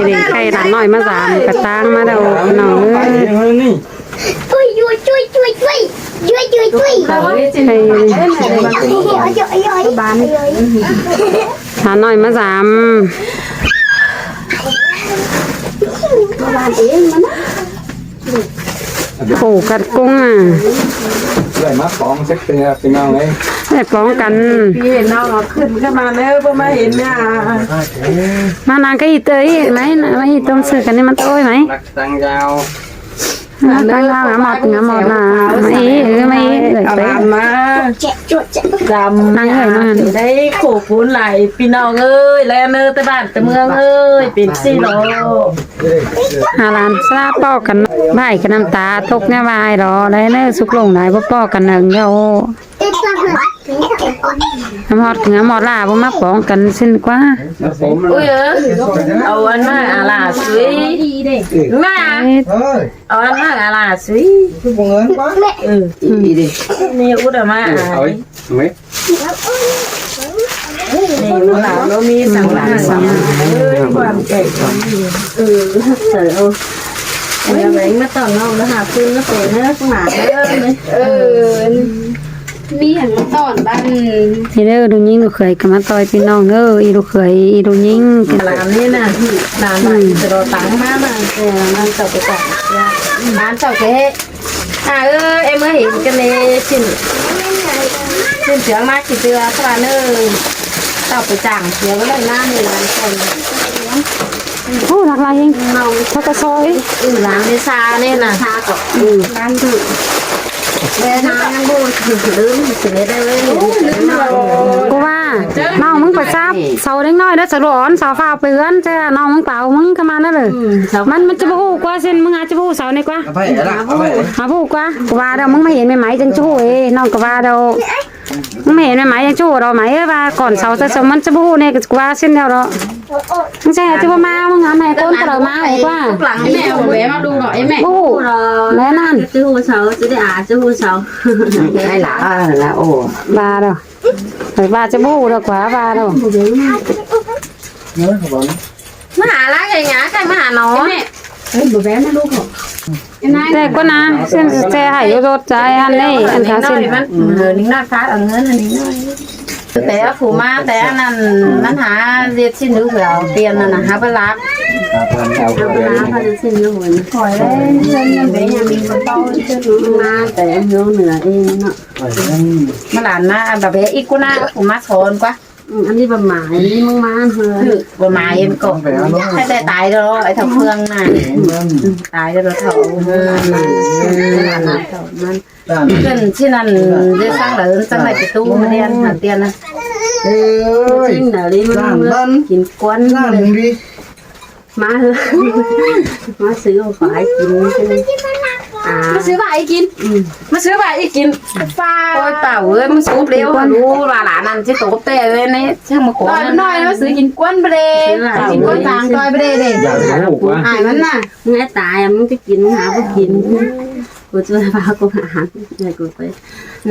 ดิไข่หลานน้อยมา3กระตังมาเด้อน้องเอ้ยช่วยบ้านหลานน้อยมา3บ้านเองมันโอ้กัดกุ้งอ่ะเลยมาป้องเซ็กเป็นพี่น้องเลยได้ป้องกันพี่เห็นน้องเอาขึ้นขึ้นมาแล้วบ่มาเห็นเนี่ยมานางก็อีเตยไหมมาอีต้มซื้อกันนี่มันโต้ยไหมรักตังยาวตั้งยาวหมดน่ะไม่ไม่เลยไปมาจำนั่งเลยนั่งได้โขกปูนไหลพี่น้องเอ้ยแล้วเนื้อแต่บ้านแต่เมืองเอ้ยเป็นสิโลหาลานซาปอกกันบ่ายกันน้ำตาตกแน่วายรอได้เนื้อสุกลงไหนบ่ปอกกันหนึ่งเดียวน้ำหอดถึงน้ำหอดล่าบ่มาป้องกันสิ้นกว่าอุ้ยเอาอันมาอาลาสวยมาเอาอันมาอาลาสวยนี่อุดมาเอาไว้ไหมนี่ลูกหลานเรามีสั่งหลานสั่งความใจเสือเอาไปมาต่อน้องแล้วหาพื้นแล้วเตะเนื้อข้างหลังเลยมีอย่างตอนบ้านที่เด้อดูยิงดูเคยกันมาต่อยพี่น้องเด้ออีดูเคยอีดูยิงหลานนี่น่ะหลานจะรอตังค์มาน่ะนั่นเจ้าไปจับร้านเจ้าแค่เอ็มเห็นกันเลยชิ้นเสียงมากกี่เดือนสบายเนอเจ้าไปจ่างเสียก็เลยหน้านี่ร้านคนโอ้หลากหลายเองเขาก็ซอยร้านเนซาเนี่ยน่ะซากับร้านดูเดินทางบูดลืมเสียได้เลยกูว่าน้องมึงไปซับเสาเล็กน้อยแล้วสะร้อนเสาฟ้าเปื้อนจ้าน้องมึงเปล่ามึงเข้ามานั่นเลยมันจะบูกว่าเส้นมึงอาจจะบูเสาในกว่าหาบูกว่ากูว่าเดี๋ยวมึงไม่เห็นไหมจังชู้เอ้น้องกูว่าเดี๋ยวมึงไม่เห็นไหมจังชู้เราไหมว่าก่อนเสาจะสมันจะบูเนี่ยกูว่าเส้นเดียวเรามึงใช่จะบูมามึงหาไหนต้นกระมาไอ้กว่าหลังแม่เอาแหวนมาดูหน่อยแม่บูแม่นั่นจะหูเสาจะได้จะหูเสาให้หลาแล้วโอ้บาเด้อไปบาจะบูเด้อกว่าบาเด้อมาหาล้างไงงะใครมาหาน้องแม่บุแม่ไม่รู้หรอกแต่ก็นะเส้นแช่ให้รถใจอันนี้อันขาเส้นมันนิ้งหน้าฟ้าเอาเงินอันนี้แต่ผู้มาแต่อันนั้นมันหาเรียกชิ้นดูเสือเตียนน่ะนะหาไปรักเขาจะชิ้นดูเหมือนคอยเลยเส้นยังเป็นยังมีคนโตเส้นมาแต่เนื้อเหนือเองเนาะมาหลานมาแบบอีกกูน่าผู้มาสอนกว่าอันนี้บะหมี่นี่มึงมาเฮ้ยบะหมี่มันก็ให้ได้ตายแล้วไอ้ทำเฟืองน่ะตายแล้วเถามันขึ้นที่นั่นได้สร้างหรือสร้างอะไรประตูมาเรียนหันเตียนนะจริงเหรอลิมันกินก้อนเลยมามาซื้อฝายกินมาซื้อฝายกินมาซื้อฝายกินฟ้าโอ้ยเต่าเอ้ยมันสูบเร็วรู้ว่าหลานนั่นที่โตเต้เลยนี่ช่างมาโกนน้อยแล้วซื้อกินก้อนไปเลยกินก้อนต่างก้อยไปเลยเด็กหายมันน่ะมึงไอ้ตายมึงจะกินหาไปกินกูจะพากูหาเนี่ยกูไป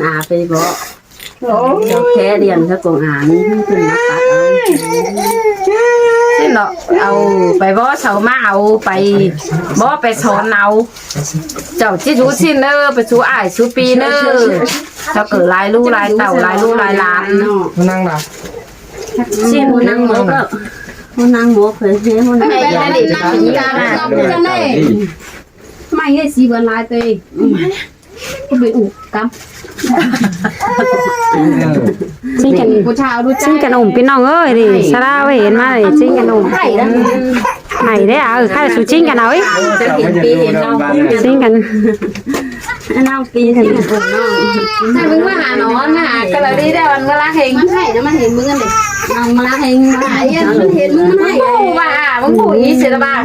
หาไปบ่แค่เรียนแค่กงหานี่ขึ้นมาตัดที่เนาะเอาไปบ่เสามาเอาไปบ่ไปสอนเอาเจ้าที่รู้สิเนอไปสู้อ้ายสู้ปีเนอถ้าเกิดลายลูกลายเต่าลายลูกลายล้านเนาะนั่งล่ะชิมนั่งหมูก็นั่งหมูเคยเห็นมันไม่ได้ดินั่งกันจังได้ไม่ให้สีบนลายตัวเองก็ไปอุกกับซิ่งกันผู้ชายดูซิ่งกันอุ่มพี่น้องเอ้ยดิสาราเห็นมาเลยซิ่งกันอุ่มไหนได้ข้าสูชิ่งกันเอาจะเห็นปีเห็นน้องซิ่งกันน้องปีเห็นผมน้องถ้ามึงมาหาน้องนะก็เลยได้วันเวลาเห็นมันให้นะมันเห็นมึงกันเลยน้องมาเห็นมาเห็นมันเห็นมึงให้ว่ามึงผู้หญิงเสียละบ้าง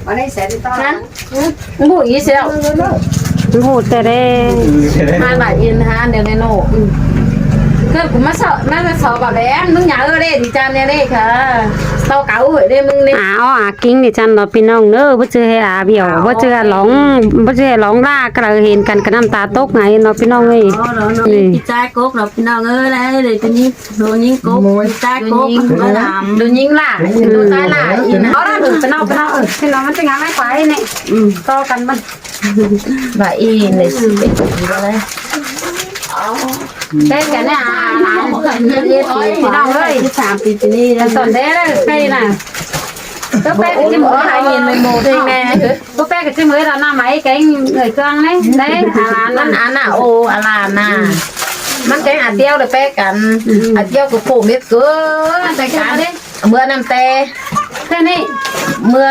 มาได้เสียที่ต้นมึงผู้หญิงเสียพูดแต่ได้5 บาทอินฮะเดี๋ยวในโน่ cơ của mắt sợ bảo béมึงnhà ơi đây thì cha nè đây cả tao cáu vậy đâyมึงđây กิ้งนี่จันเราพี่น้องเด้อบ่เจอให้อาเบี่ยวบ่เจอร้องบ่เจอร้องร่าก็เห็นกันก็น้ำตาตกไงเนาะพี่น้องเอ้ยนี่ trai cốt rồi nào ơi đây để tự nhiên đồ nhiên cốt trai cốt nó làm đồ nhiên là đồ trai làเอาล่ะไปนอกพี่น้องมันจะงานไม่ไปนี่ต่อกันมัน vậy này đấy เต้นกันเนี่ยพี่น้องเอ้ย 3 ปีนี่ สอนเด้อใครน่ะก็แป้ก็จะมือ hai nghìn 11 đây nè ก็แป้ก็จะมือเราหน้าไม้cái ngườiเครื่องđấy đấyมันอันน่ะโออาลาน่ะมันแกงอาเตียวเลยแป๊กกันอาเตียวกับโผเม็ดเกินแต่กันเมื่อน้ำเต แค่นี้ เมื่อ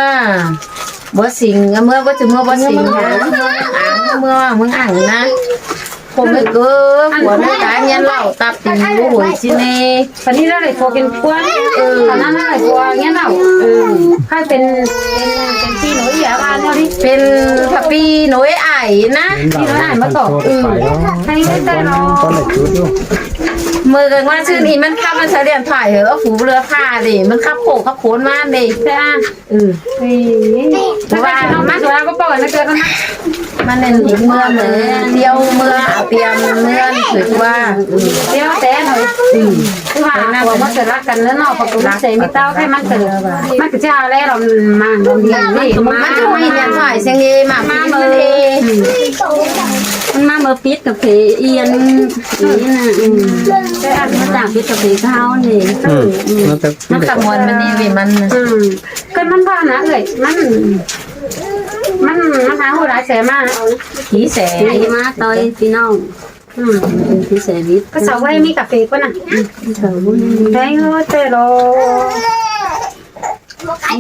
บ่สิงเมื่อบ่จะเมื่อบ่สิงเมื่อมึงอ่างนะผมไม่เกินหัวไม่กายเงี้ยเหล่าตับติงรู้หวยชิเน่ ตอนนี้เราเลยโฟกินกวนตอนนั้นเราเลยโฟเงี้ยเราใครเป็นปีหนุ่ยอย่าบ้านเราดิ เป็นพับปีหนุ่ยไอ้นะ ใครได้เรา ตอนไหนชุดอยู่ มือกันว่าชื่อนี้มันขับมันเฉลี่ยถ่ายเหรอฝูเรือผ้าดิมันขับโผขับโขนมาดิ ใช่ไหมว่าเรามาสุราก็ปล่อยนะเกิดนะ มันเป็นหินเมื่อเหมือนเดียวเมื่อเอาเตรียมเมื่อถือว่า เดี๋ยวแต่หน่อยคือว่าตัวมันเกิดรักกันแล้วเนาะพอคุณเสมีเต้าให้มันเกิดมันก็จะเอาแล้วเรามาเราเรียนนี่ มันจะมีเรียนถ่ายเสียงเอมามาเมื่อ มันมาเมื่อปิดกับเพเอียนนี่นะแต่อันมาจากปิดกับเพข้าวนี่ มันขโมยมันนี่วิมัน ก็มันว่านะเอ้ยมันหาหัวร้ายเสียมาก ผีแส ผีมาต่อยพี่น้องผีเสวิต ก็สาวไว้มีกาแฟป่ะน่ะ เสาบุญ ได้เฮ้ยเตโร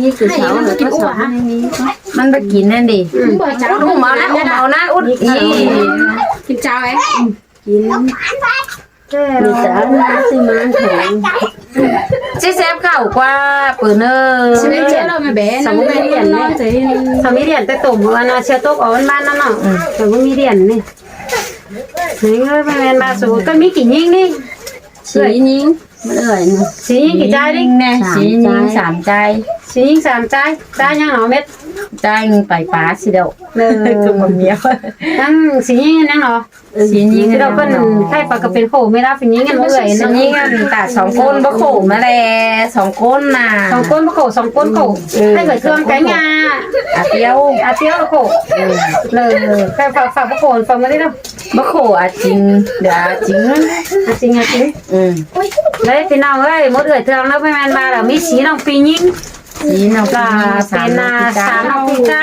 นี่คือเสาหรือก็เสาไม่มี มันไปกินนั่นดิลูกเมานะเมานะอุดอี กินเจ้าไอ้ กิน เต้ มีสาวมาสิมาแข็ง ชิเซฟเข่ากว่าปืนเนอร์ ชีวิตเจ้าเราไม่แบ่สามีเรียนเนี่ยสามีเรียนแต่ตุ่มวันน่ะเชื่อตกอ่อนบ้านนั่นเนาะแต่ว่ามีเรียนนี่นี่เฮ้ยแม่นบาสูก็มีกี่ยิงนี่ สียิงไม่เลยนะ สียิงกี่ใจดิ แน่สียิงสามใจ สียิง3ใจใจยังหนอเม็ด ใจไปป้าสิเดียว คือมันเมียว ตั้งสียิงยังหนอ สียิง เราเป็นใครปากก็เป็นโขไม่รับสียิงกันเมื่อย สี นะ ยิงกันแต่2 ก้นบ่โขมาแล2 ก้นน่ะ 2 ก้นโข2 ก้นโขให้เหมือนเครื่องแกงงา อาเตียว อาเตี้ยวโขเลยใครฝากโขฟังมาได้แล้ว บ่โขอาจริงเดี๋ยวจริง จริงเลยพี่น้องเอ้ยมดเอื้อยเทืองแล้วไม่แม่นมาแล้วมีสีน้องปียิง สีน้อง ก็เป็นสามน้องปีใจ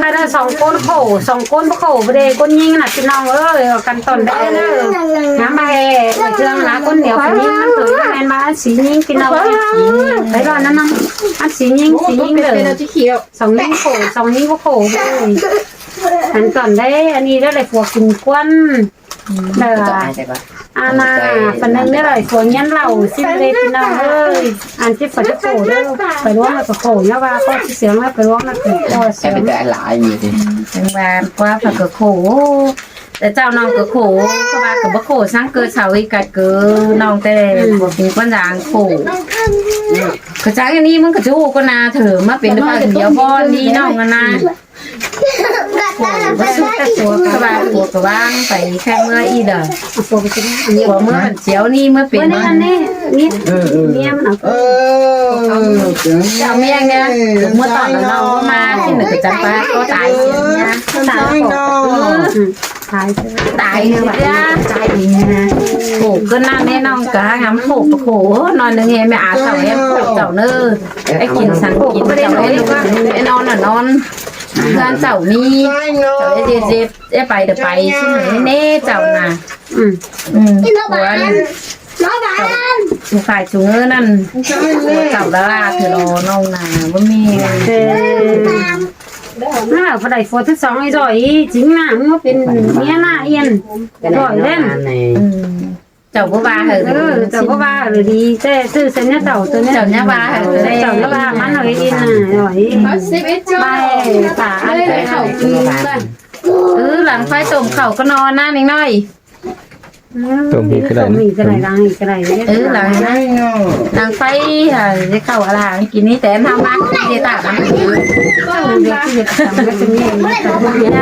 ถ้าได้2 ก้นโข2 ก้นโขบ่ได้ก้นยิงน่ะพี่น้องเอ้ยกันต้นได้เด้อน้ำมาแห่เทืองหาก้นเดียวปียิงมันเคยแม่นมาสียิงพี่น้องไปรอนั่นน้องอันสียิงเด้อ2 ยิงโข2 ยิงโขอันก่อนได้อันนี้ได้เลยพวกกินกวนเด้ออาณาฝันนึงได้เลยพวกยันเหล่าสิ้นเลยพี่น้องเอ้ยอันที่ฝันจะโผล่ได้ไปร้องแล้วก็โผล่นะว่าก็เสียงแล้วไปร้องแล้วก็โอ้เสียง lại gì thì จังหวะกว่าผักกะโขแต่เจ้าน้องกะโขก็ว่าก็บ่โขสังเกิดเสาอีกเกิดน้องแต่บ่กินกวนด่างโขก็จังอันนี้มึงก็จู้ก็นาเถอะมาเป็นได้เดียวบ่ดีน้องนะบ่สุดแต่ตัวก็ว่าตัวก็ว่างไปแค่เมื่ออีเด้อ เอาตัวไปกินอันนี้ หัวเมื่อเจียวนี่เมื่อเป็น วันนี้อันนี้นี่เมียมันเอา เจ้าเมียเนี่ยเมื่อตอนเรามาที่หนึ่งจังปาก็ตายเสียเนี่ย ตายตาย ตายเลยว่ะตายดีนะโขก็น่าแน่นอนกะงำโขโขนอนนึงไงแม่อาเต่าเอ็มโขเต่าเนื้อไอ้กินสังกินเต่าเอ็มไอ้นอนน่ะนอนเพื่อนเจ้ามีเจ้าไอ้เจ็บไอ้ไปเดี๋ยวไปที่ไหนเน่เจ้าน่ะหัวฝ่ายจูเงินนั่นเจ้าดาราคือรอน้องน่ะว่ามี น่าพอได้โฟที่2ไอ้จ่อยจริงนะมึงเป็นเมียหน้าเอียนจ่อยเล่น เจ้าก็ว่าเหอะ เจ้าก็ว่าหรือดีแต่ซื้อเส้นเนี้ยเต่าตัวเนี้ย เจ้าเนี่ยว่าเหอะ เจ้าเนี่ยว่ามันหน่อยเองน่ะหน่อยไปป่าอะไรเขา หลังไฟต้มเข่าก็นอนหน้านิดหน่อย ต้มอีกก็ได้ มีก็ได้ดังอีกก็ได้ หลังนางไฟจะเข้าอะไรกินนี่แต่ทำมาเจตากัน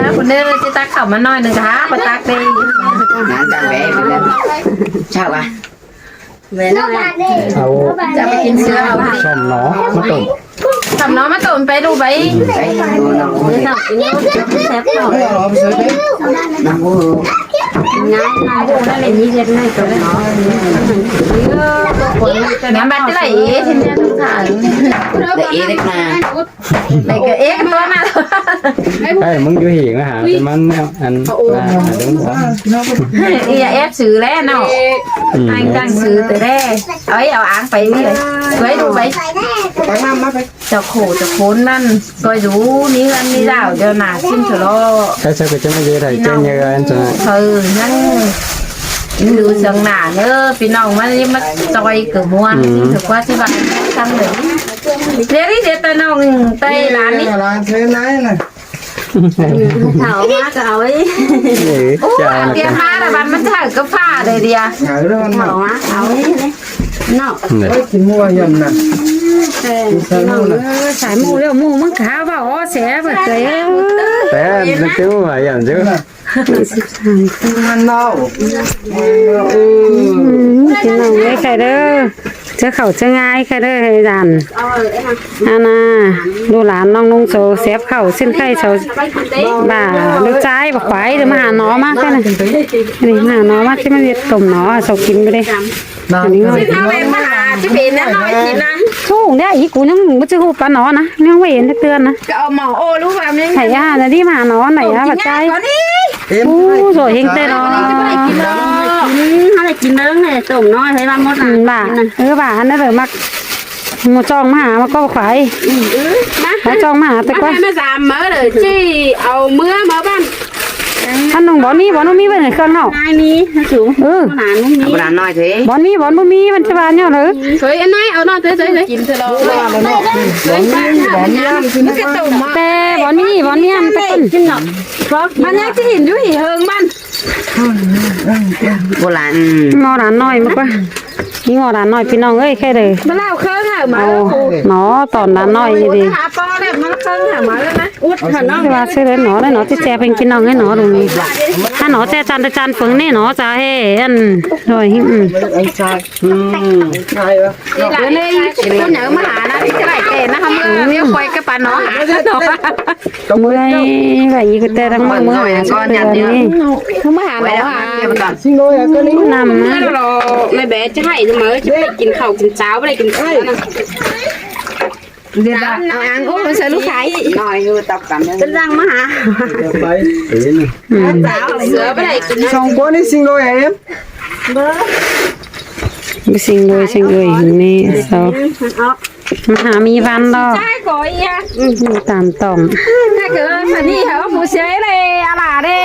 แล้วคุณเด้อเจตาเข้ามาหน่อยนึงค่ะปตักดี งานจังแหวไปแล้วใช่ป่ะ เว้นอะไร เอา จะไปกินเสื้อเอา ส้มเนาะมาต้ม ทำน้องมาตุ่มไปดูไป ไปดูน้องคนนี้ Sao cái nó xếp vào น้องกู nhái nhái vô nó lại như thế này rồi nó น้ำมันจะไหลทีนี้ทุกทาง เด็กเล็กมา ไหลก็เอ๊ะตัวน่ะ ไอ้มึงอยู่หิงมาหาแต่มันอันมาหาเรื่องของ อีเอฟซื้อแล้วเนาะanh đangซื้อแต่แรกเอาอ่างไปเลยไว้ดูไปจะโขจะโค้นนั่นก็ดูนี่อันนี้ดาวเดี๋ยวหนาขึ้นเถอะ ใครจะไปจะไม่ได้ไรเจ้าเยอะอันจะ นั่นดูจังหนาเนอะพี่น้องมันนี่มาจอยเกือบม้วนถือว่าที่บ้านทำเลยเดี๋ยวนี้เดี๋ยวตาน้องไต้ร้านนี้ thảo má cậu ấy โอ้เตรียมมาแต่บ้านมันถ่ายก็ผ้าเลยเดีย thảo má cậu ấy nó สายมูแล้วมูมันขาวว่าอ๋อเสียแบบเสีย แต่นึกถึงว่าอย่างเดียว กินหนังไว้ใครเด้อจะเข่าจะง่ายใครเด้อให้ดันอาณาดูหลานน้องนุ่งโซเสียบเข่าสิ้นไข่โซบ่าดูใจบอกไว้เดี๋ยวมาหาหนอมากแค่ไหนนี่มาหาหนอมากที่มันเรียกต้มหนอโซกินไปเลยอันนี้ เอาไปมาหาที่เป็นนั่นน้อยกินนะ ทุ่งเนี่ยอีกูยังไม่จะหูปลาหนอนะยังไม่เห็นเตือนนะ ก็เอาหมอโอ้รู้แบบนี้ ไข่ย่าจะที่มาหาหนอไหนอะปัจจัยโอ้สวยเฮงเต้น nó lại chín lớn này tổng nói thấy ba mốt บ่าบ่าอันนั้นเลยมักงูจองมาหามาก็ขวายมาจองมาหาแต่ก็ ไม่สามมื้อเลยจี้เอามื้อมาบ้าน ท่านน้องบอลมีไปไหนเครื่องเนาะ ai mi nó chủ เ nản nó อา mi ร้านน้อยเถอะ บอลมีมันจะบานเนี่ยหรือ เคยอันไหนเอานอนเถอะๆกินเถอะเรา แต่บอลมีอันแต่ต้น มันยังที่หินอยู่หิเฮิงมัน โบราณ งอด่านน้อยมากกว่านี่งอด่านน้อยพี่น้องเอ้ยแค่เลย มาเล่าเครื่องเหรอมา เอาหนอตอนด่านน้อยดี หาปอเนี่ยมันเครื่องเหรอมาแล้วนะอุดเถอะน้อง ที่ว่าซื้อเลยหนอได้หนอที่แจเป็นกินน้องให้หนอตรงนี้ถ้าหนอแจจานฝงนี่หนอจะให้อันโดย นี่แหละเลยคนเหนือมาหานะที่จะไหลเตะนะคะมือเรียกคอยกระปานน้องหาเถอะ เมื่อยไหวก็แต่ทั้งเมื่อยก็เดือนนี้ เขามาหาเราหา นำ เมื่ นะ อเราไม่แบะจะให้เสมอจะไปกินข้าวกินเช้าไม่ได้กินข้าวนะเอาอ่างโอ้ใส่ลูกไข่หน่อยคือตับกัน chân răng má hả เสือไม่ได้กิน Xong quá đi xin đôi em สิ่งเลยนี่สาวมหามีพันดอก ใช่ก่อยอ่ะ ตามต่อม ถ้าเกิดแบบนี้เหรอหมูเชยเลยอะไรเด้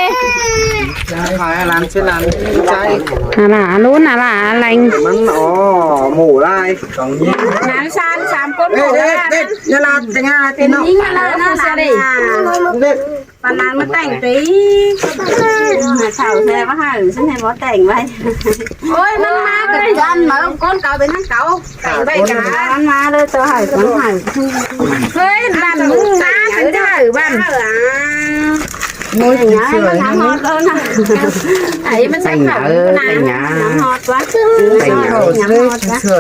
Phải làm chứ làm trái อะไรลุ้นอะไรอะไร Mắn ồ mủ lại Còn gì งานซานสามคนหมู Ê ê ê Nhà làm tình ai เป็นยิ่งอะไรนะหมูเชย Đẹp ปานางมาแต่งตีสาวแซ่บฮะหรือฉันให้บอแต่งไว้ โอ้ยมันมากับกันเหมือนก้นเก่าเป็นทั้งเก่าแต่งไปกัน มันมาเลยตัวหายมันหาย เฮ้ยบ้านมึงนะถึงจะหรือบ้าน ngồi nhá nó nắm hot hơn à ấyมัน Tay nhả tay nhả nắm hot quá Tay nhả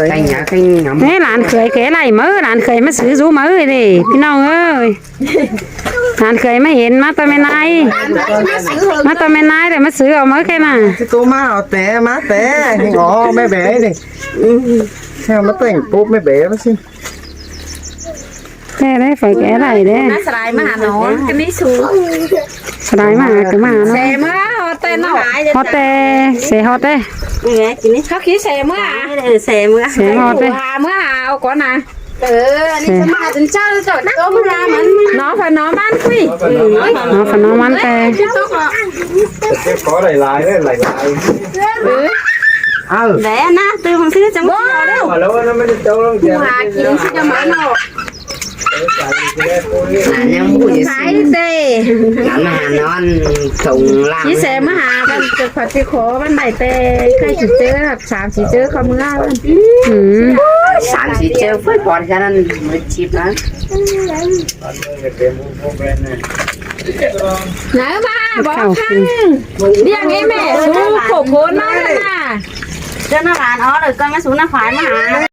Tay nhả cái ngắm นี่หลานเคยไหลมือหลานเคยมาซื้อซูมือดิพี่น้องเอ้ยหลานเคยไม่เห็นมาตอนไม่นายมาตอนไม่นายแต่มาซื้อเอามือแค่น่ะ Chứ cô má ở té má té Thì ngó mấy bé này Sao nó tỉnh bốp mấy bé nó xin แค่ได้ฝอยแก่ไหลเด้ น่าสลายมาหาหนอนกันนี่สู สบายมากคือมาเนาะ เสมื่อเต้นเนาะ ฮอตแต่เสียฮอตแต่ nghe chị đi เขาคิดเสมื่อ xe mưa เสียฮอตแต่ หาเมื่อเอาก่อนนะนี่จะมาจนเจ้าจอดตัวมึงรามันน้องพน้องบ้านคุย เนาะฝนน้องมันแต่ Chứ có đầy lái đấy lái để nó từ bằng phía trong Mà lâu nó mới đi đâu đâu หากินที่จะมาเนาะ ยังพูดอยู่ ใช้เด้ น้ำมานอนส่งล่าง ยี่แสมาหามันจะผัดที่ขอมันไหนเต้ใครสิเจอแบบ3-4เจอเขามือมัน 3-4 เจ้าไฟปอดแค่นั้นมือชิบนะ ไหนมาบอกข้างเรียกไอ้แม่สู้โขกโคนมาเลยนะ เจ้าหน้าบ้านอ๋อเลยก็มาสูน้าขวายมาหา